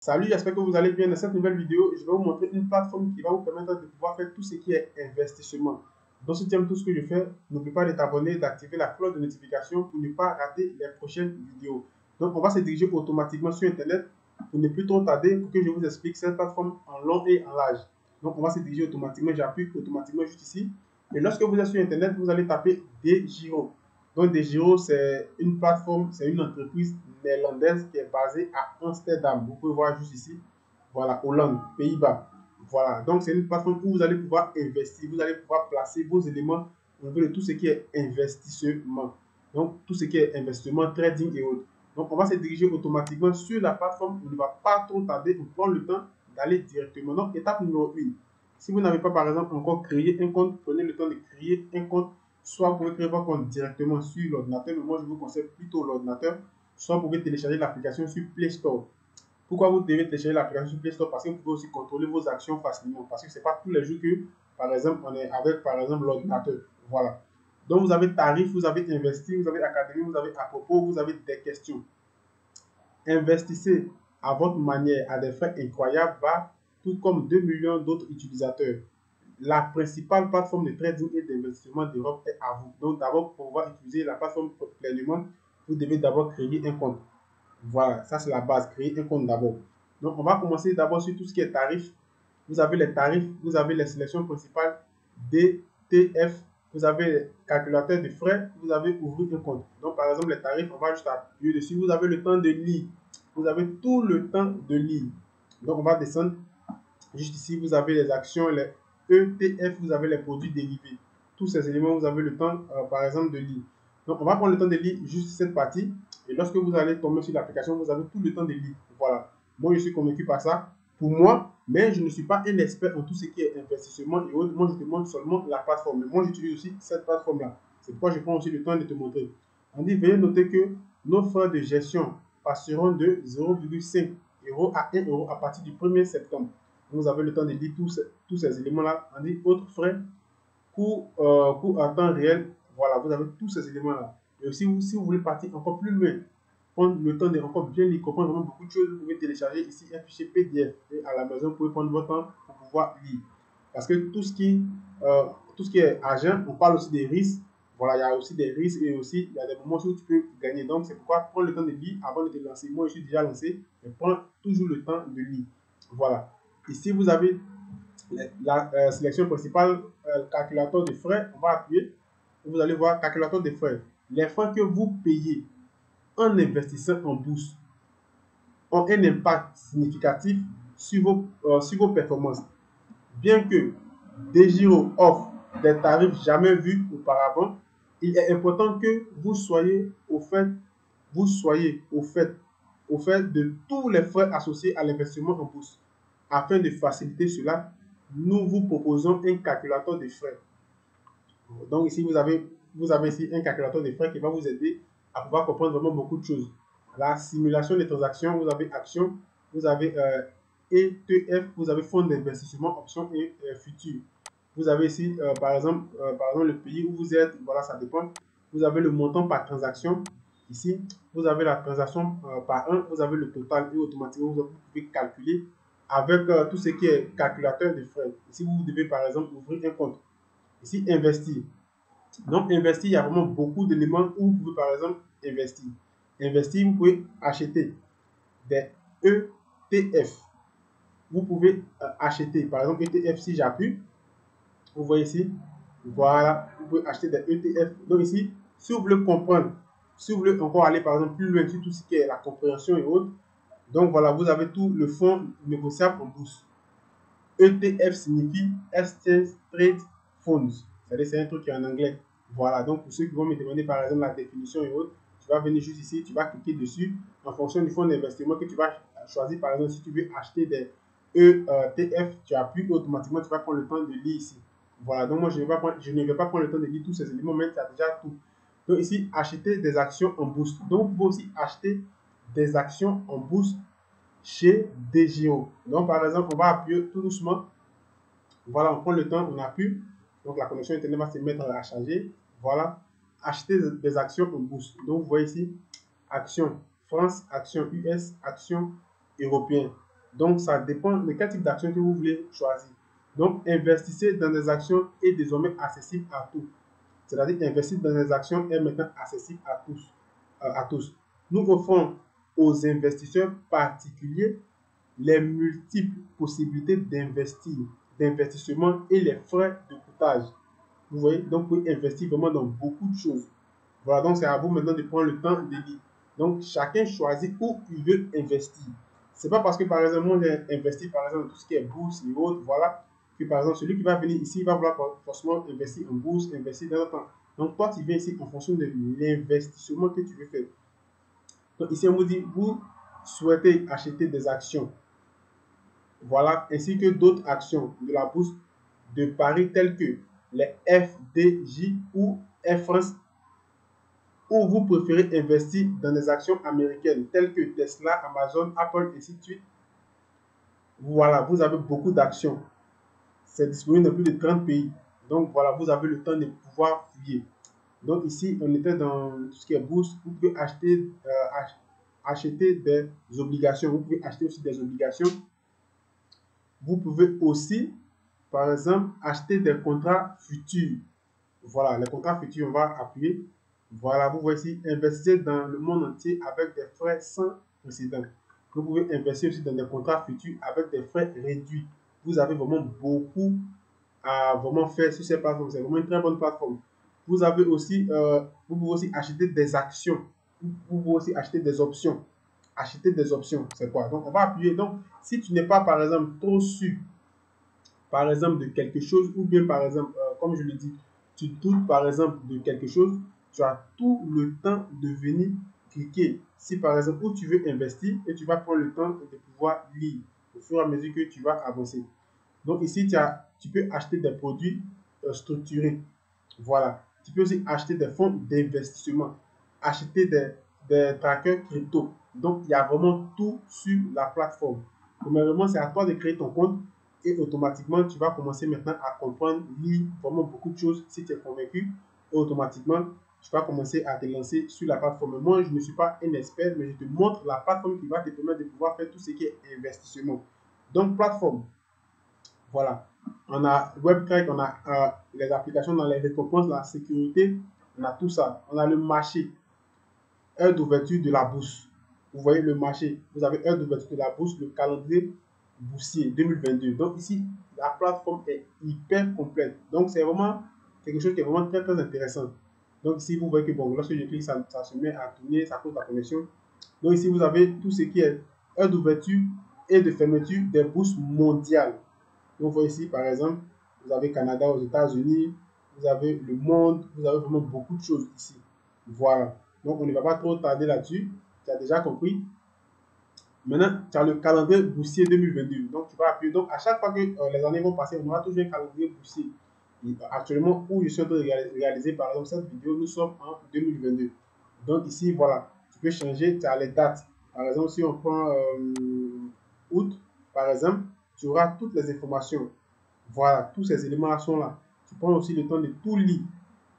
Salut, j'espère que vous allez bien. Dans cette nouvelle vidéo, je vais vous montrer une plateforme qui va vous permettre de pouvoir faire tout ce qui est investissement. Donc, si tu aimes tout ce que je fais, n'oublie pas de t'abonner, d'activer la cloche de notification pour ne pas rater les prochaines vidéos. Donc, on va se diriger automatiquement sur Internet pour ne plus trop tarder pour que je vous explique cette plateforme en long et en large. Donc, on va se diriger automatiquement. J'appuie automatiquement juste ici. Et lorsque vous êtes sur Internet, vous allez taper DEGIRO. Donc, DEGIRO, c'est une plateforme, c'est une entreprise néerlandaise qui est basée à Amsterdam. Vous pouvez voir juste ici. Voilà, Hollande, Pays-Bas. Voilà, donc c'est une plateforme où vous allez pouvoir investir, vous allez pouvoir placer vos éléments au niveau de tout ce qui est investissement. Donc, tout ce qui est investissement, trading et autres. Donc, on va se diriger automatiquement sur la plateforme. On ne va pas trop tarder, on prend le temps d'aller directement. Donc, étape numéro 1. Si vous n'avez pas, par exemple, encore créé un compte, prenez le temps de créer un compte. Soit vous pouvez créer votre compte directement sur l'ordinateur, mais moi, je vous conseille plutôt l'ordinateur. Soit vous pouvez télécharger l'application sur Play Store. Pourquoi vous devez télécharger l'application sur Play Store? Parce que vous pouvez aussi contrôler vos actions facilement. Parce que ce n'est pas tous les jours que, par exemple, on est avec, par exemple, l'ordinateur. Voilà. Donc, vous avez tarif, vous avez investi, vous avez académie, vous avez à propos, vous avez des questions. Investissez à votre manière à des frais incroyables, tout comme 2 millions d'autres utilisateurs. La principale plateforme de trading et d'investissement d'Europe est à vous. Donc, d'abord, pour pouvoir utiliser la plateforme pleinement, vous devez d'abord créer un compte. Voilà, ça c'est la base, créer un compte d'abord. Donc, on va commencer d'abord sur tout ce qui est tarif. Vous avez les tarifs, vous avez les sélections principales, DTF, vous avez le calculateur de frais, vous avez ouvrir un compte. Donc, par exemple, les tarifs, on va juste appuyer dessus. Vous avez le temps de lire. Vous avez tout le temps de lire. Donc, on va descendre. Juste ici, vous avez les actions, les ETF, vous avez les produits dérivés. Tous ces éléments, vous avez le temps, par exemple, de lire. Donc, on va prendre le temps de lire juste cette partie. Et lorsque vous allez tomber sur l'application, vous avez tout le temps de lire. Voilà. Moi, je suis convaincu par ça. Pour moi, mais je ne suis pas un expert en tout ce qui est investissement et autres. Moi, je te montre seulement la plateforme. Mais moi, j'utilise aussi cette plateforme-là. C'est pourquoi je prends aussi le temps de te montrer. On dit, veuillez noter que nos frais de gestion passeront de 0,5 € à 1 € à partir du 1er septembre. Vous avez le temps de lire tous ces éléments-là. On dit autres frais, coût à temps réel. Voilà, vous avez tous ces éléments-là. Et aussi, si vous voulez partir encore plus loin, prendre le temps de encore bien lire, comprendre vraiment beaucoup de choses, vous pouvez télécharger ici un fichier PDF. Et à la maison, vous pouvez prendre votre temps pour pouvoir lire. Parce que tout ce qui est argent, on parle aussi des risques. Voilà, il y a aussi des risques et aussi il y a des moments où tu peux gagner. Donc, c'est pourquoi prendre le temps de lire avant de te lancer. Moi, je suis déjà lancé, mais prends toujours le temps de lire. Voilà. Ici, vous avez la sélection principale, calculateur de frais. On va appuyer. Vous allez voir calculateur de frais. Les frais que vous payez en investissant en bourse ont un impact significatif sur vos performances. Bien que DEGIRO offre des tarifs jamais vus auparavant, il est important que vous soyez au fait de tous les frais associés à l'investissement en bourse. Afin de faciliter cela, nous vous proposons un calculateur de frais. Donc ici, vous avez ici un calculateur de frais qui va vous aider à pouvoir comprendre vraiment beaucoup de choses. La simulation des transactions, vous avez actions, vous avez ETF, vous avez fonds d'investissement, options et futurs. Vous avez ici, par exemple, le pays où vous êtes, voilà, ça dépend. Vous avez le montant par transaction. Ici, vous avez la transaction par un, vous avez le total et automatiquement, vous pouvez calculer avec tout ce qui est calculateur de frais. Ici, vous devez, par exemple, ouvrir un compte. Ici, investir. Donc, investir, il y a vraiment beaucoup d'éléments où vous pouvez, par exemple, investir. Investir, vous pouvez acheter des ETF. Vous pouvez acheter, par exemple, ETF, si j'appuie, vous voyez ici, voilà, vous pouvez acheter des ETF. Donc ici, si vous voulez comprendre, si vous voulez encore aller, par exemple, plus loin sur tout ce qui est la compréhension et autres, donc voilà, vous avez tout le fonds négociable en bourse. ETF signifie Exchange Trade Funds. C'est-à-dire, c'est un truc qui est en anglais. Voilà, donc pour ceux qui vont me demander par exemple la définition et autres, tu vas venir juste ici, tu vas cliquer dessus en fonction du fonds d'investissement que tu vas choisir. Par exemple, si tu veux acheter des ETF, tu appuies automatiquement, tu vas prendre le temps de lire ici. Voilà, donc moi je ne vais pas prendre le temps de lire tous ces éléments, mais tu as déjà tout. Donc ici, acheter des actions en bourse. Donc vous pouvez aussi acheter des actions en bourse chez DEGIRO. Donc par exemple, on va appuyer tout doucement. Voilà, on prend le temps, on appuie. Donc la connexion Internet va se mettre à charger. Voilà, acheter des actions en bourse. Donc vous voyez ici, actions France, actions US, actions européennes. Donc, ça dépend de quel type d'action que vous voulez choisir. Donc, investissez dans des actions est désormais accessible à tous. C'est-à-dire investir dans des actions est maintenant accessible à tous. À tous. Nous offrons aux investisseurs particuliers les multiples possibilités d'investissement et les frais de courtage. Vous voyez, donc vous pouvez investir vraiment dans beaucoup de choses. Voilà, donc c'est à vous maintenant de prendre le temps de lire. Donc chacun choisit où il veut investir. C'est pas parce que par exemple, moi j'ai investi par exemple dans tout ce qui est bourse et autres, voilà, que par exemple celui qui va venir ici va vouloir forcément investir en bourse, investir dans le temps. Donc toi tu viens ici en fonction de l'investissement que tu veux faire. Donc ici on vous dit, vous souhaitez acheter des actions, voilà, ainsi que d'autres actions de la bourse de Paris telles que les FDJ ou Air France, ou vous préférez investir dans des actions américaines telles que Tesla, Amazon, Apple, et ainsi de suite. Voilà, vous avez beaucoup d'actions. C'est disponible dans plus de 30 pays. Donc voilà, vous avez le temps de pouvoir fouiller. Donc ici, on était dans tout ce qui est bourse. Vous pouvez acheter des obligations. Vous pouvez acheter aussi des obligations. Vous pouvez aussi, par exemple, acheter des contrats futurs. Voilà, les contrats futurs, on va appuyer. Voilà, vous voyez ici, investissez dans le monde entier avec des frais sans précédent. Vous pouvez investir aussi dans des contrats futurs avec des frais réduits. Vous avez vraiment beaucoup à vraiment faire sur cette plateforme. C'est vraiment une très bonne plateforme. Vous avez aussi, vous pouvez aussi acheter des actions. Vous pouvez aussi acheter des options. Acheter des options, c'est quoi? Donc, on va appuyer. Donc, si tu n'es pas, par exemple, trop sûr, par exemple, de quelque chose, ou bien, par exemple, comme je le dis, tu doutes, par exemple, de quelque chose, tu as tout le temps de venir cliquer. Si, par exemple, où tu veux investir, et tu vas prendre le temps de pouvoir lire au fur et à mesure que tu vas avancer. Donc, ici, tu peux acheter des produits structurés. Voilà. Tu peux aussi acheter des fonds d'investissement, acheter des trackers crypto. Donc, il y a vraiment tout sur la plateforme. Premièrement, c'est à toi de créer ton compte et automatiquement, tu vas commencer maintenant à comprendre, lire vraiment beaucoup de choses si tu es convaincu. Et automatiquement, tu vas commencer à te lancer sur la plateforme. Moi, je ne suis pas un expert, mais je te montre la plateforme qui va te permettre de pouvoir faire tout ce qui est investissement. Donc, plateforme. Voilà. On a WebTrack, on a les applications, on a les récompenses, la sécurité, on a tout ça. On a le marché, heure d'ouverture de la bourse. Vous voyez le marché, vous avez heure d'ouverture de la bourse, le calendrier boursier 2022. Donc ici, la plateforme est hyper complète. Donc c'est vraiment quelque chose qui est vraiment très très intéressant. Donc ici, vous voyez que bon, lorsque je clique, ça se met à tourner, ça cause la connexion. Donc ici, vous avez tout ce qui est heure d'ouverture et de fermeture des bourses mondiales. Donc, vous voyez ici, par exemple, vous avez Canada aux États-Unis, vous avez le monde, vous avez vraiment beaucoup de choses ici. Voilà. Donc, on ne va pas trop tarder là-dessus. Tu as déjà compris. Maintenant, tu as le calendrier boursier 2022. Donc, tu vas appuyer. Donc, à chaque fois que les années vont passer, on aura toujours un calendrier boursier. Et actuellement, où je suis en train de réaliser, par exemple, cette vidéo, nous sommes en 2022. Donc, ici, voilà. Tu peux changer, tu as les dates. Par exemple, si on prend août, par exemple, tu auras toutes les informations. Voilà, tous ces éléments-là sont là. Tu prends aussi le temps de tout lire.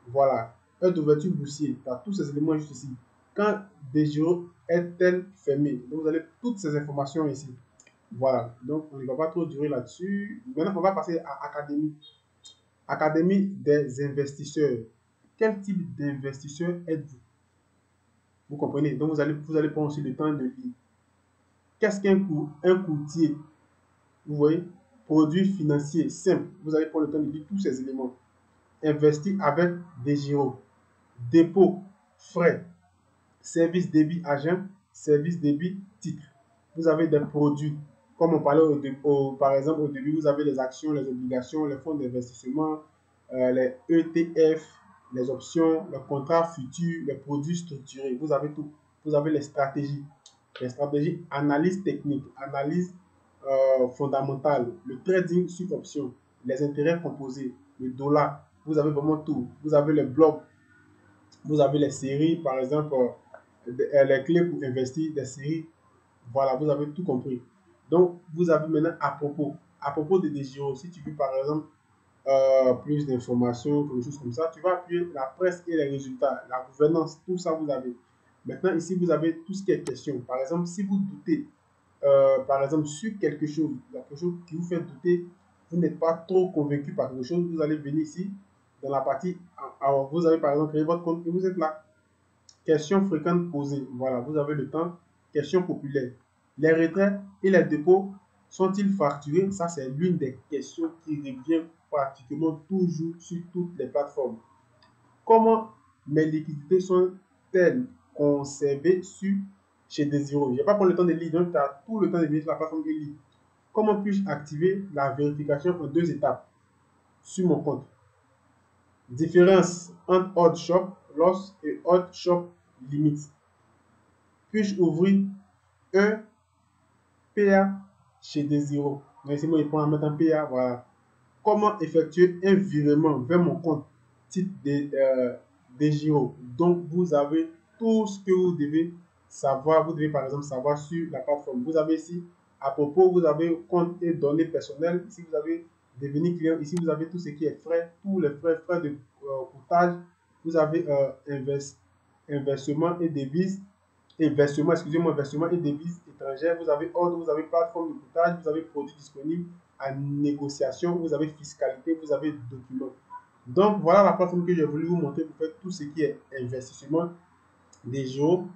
Voilà, heure d'ouverture boursier, tu as tous ces éléments juste ici. Quand DGO est-elle fermée? Donc, vous avez toutes ces informations ici. Voilà, donc on ne va pas trop durer là-dessus. Maintenant, on va passer à Académie. Académie des investisseurs. Quel type d'investisseur êtes-vous? Vous comprenez? Donc, vous allez prendre aussi le temps de lire. Qu'est-ce qu'un courtier? Vous voyez? Produit financier simple. Vous allez prendre le temps de lire tous ces éléments. Investir avec des gyros, dépôt, frais, service débit agent, service débit titre. Vous avez des produits, comme on parlait par exemple au début, vous avez les actions, les obligations, les fonds d'investissement, les ETF, les options, les contrats futurs, les produits structurés. Vous avez tout. Vous avez les stratégies, analyse technique, analyse fondamentale, le trading sur option, les intérêts composés, le dollar. Vous avez vraiment tout. Vous avez les blogs, vous avez les séries, par exemple, les clés pour investir, des séries. Voilà, vous avez tout compris. Donc, vous avez maintenant à propos de DGO, si tu veux par exemple plus d'informations, quelque chose comme ça, tu vas appuyer la presse et les résultats, la gouvernance, tout ça vous avez. Maintenant, ici, vous avez tout ce qui est question. Par exemple, si vous doutez par exemple, sur quelque chose qui vous fait douter, vous n'êtes pas trop convaincu par quelque chose, vous allez venir ici, dans la partie, vous avez par exemple créé votre compte et vous êtes là. Questions fréquentes posées. Voilà, vous avez le temps. Questions populaires. Les retraits et les dépôts sont-ils facturés? Ça, c'est l'une des questions qui revient pratiquement toujours sur toutes les plateformes. Comment mes liquidités sont-elles conservées chez Desiro? Je ne vais pas prendre le temps de lire, donc tu as tout le temps de venir sur la plateforme de lire. Comment puis-je activer la vérification en 2 étapes sur mon compte? Différence entre Odd Shop Loss et Odd Shop Limit. Puis-je ouvrir un PA chez Desiro? Laissez-moi répondre à mettre un PA. Voilà. Comment effectuer un virement vers mon compte type des Giro? Donc, vous avez tout ce que vous devez savoir. Vous devez par exemple savoir sur la plateforme. Vous avez ici, à propos, vous avez compte et données personnelles. Ici, vous avez devenir client. Ici, vous avez tout ce qui est frais, tous les frais de courtage. Vous avez inversement et devises. Et versement, excusez-moi, versement et devises étrangères. Vous avez ordre, vous avez plateforme de courtage, vous avez produits disponibles à négociation, vous avez fiscalité, vous avez documents. Donc, voilà la plateforme que j'ai voulu vous montrer pour faire tout ce qui est investissement des jours.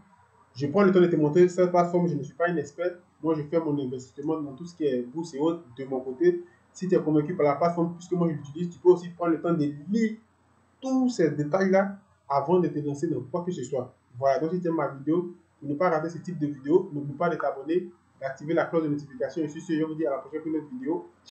Je prends le temps de te montrer cette plateforme, je ne suis pas un expert. Moi, je fais mon investissement dans tout ce qui est bourse et autres de mon côté. Si tu es convaincu par la plateforme, puisque moi je l'utilise, tu peux aussi prendre le temps de lire tous ces détails-là avant de te lancer dans quoi que ce soit. Voilà, donc si tu aimes ma vidéo, pour ne pas rater ce type de vidéo, n'oublie pas de t'abonner, d'activer la cloche de notification. Et sur ce, je vous dis à la prochaine pour une autre vidéo.